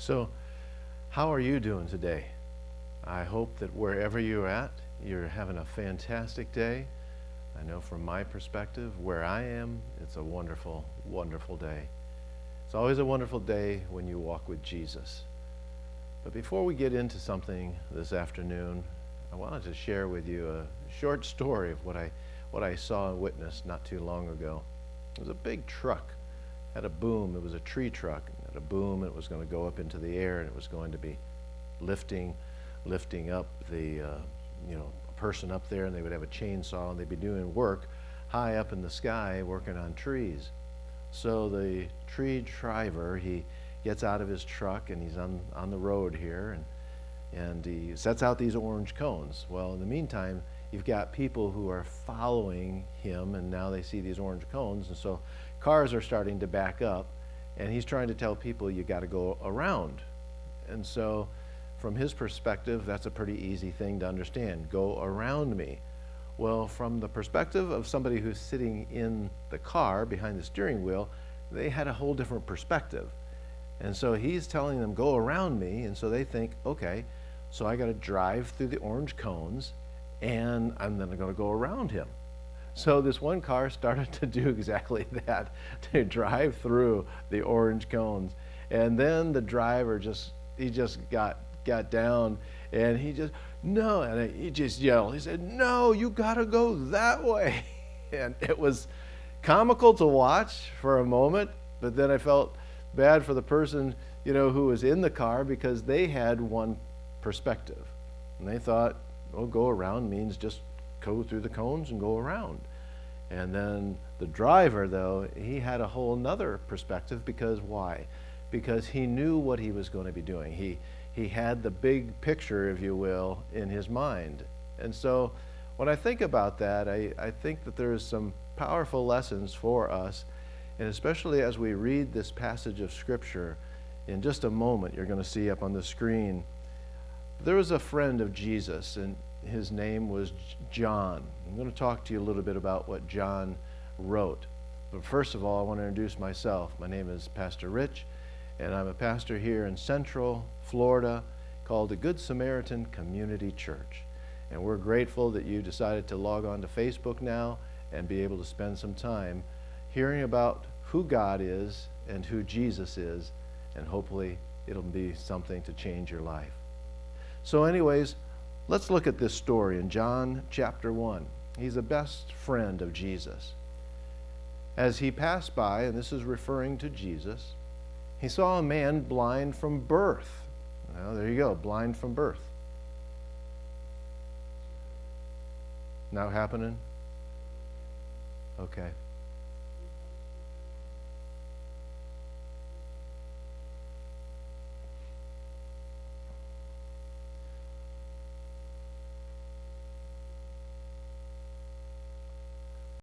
So, how are you doing today? I hope that wherever you're at, you're having a fantastic day. I know from my perspective, where I am, it's a wonderful, wonderful day. It's always a wonderful day when you walk with Jesus. But before we get into something this afternoon, I wanted to share with you a short story of what I saw and witnessed not too long ago. It was a big truck, had a boom. It was a tree truck, had a boom, and it was going to go up into the air, and it was going to be lifting up the a person up there, and they would have a chainsaw, and they'd be doing work high up in the sky working on trees. So the tree driver, he gets out of his truck, and he's on the road here, and he sets out these orange cones. Well, in the meantime, you've got people who are following him, and now they see these orange cones, and so cars are starting to back up, and he's trying to tell people you got to go around. And so from his perspective, that's a pretty easy thing to understand. Go around me. Well, from the perspective of somebody who's sitting in the car behind the steering wheel, they had a whole different perspective. And so he's telling them, go around me, and so they think, okay, so I got to drive through the orange cones, and I'm then going to go around him. So this one car started to do exactly that, to drive through the orange cones. And then the driver just got down, and he just yelled. He said, "No, you gotta go that way." And it was comical to watch for a moment, but then I felt bad for the person, who was in the car, because they had one perspective. And they thought, oh, go around means just go through the cones and go around. And then the driver, though, he had a whole nother perspective, because why? Because he knew what he was going to be doing. He had the big picture, if you will, in his mind. And so when I think about that, I think that there's some powerful lessons for us, and especially as we read this passage of Scripture. In just a moment, you're going to see up on the screen, there was a friend of Jesus, and his name was John. I'm going to talk to you a little bit about what John wrote. But first of all, I want to introduce myself. My name is Pastor Rich, and I'm a pastor here in Central Florida called the Good Samaritan Community Church. And we're grateful that you decided to log on to Facebook now and be able to spend some time hearing about who God is and who Jesus is, and hopefully it'll be something to change your life. So anyways, let's look at this story in John chapter 1. He's a best friend of Jesus. As he passed by, and this is referring to Jesus, he saw a man blind from birth. Well, there you go, blind from birth. Now happening? Okay.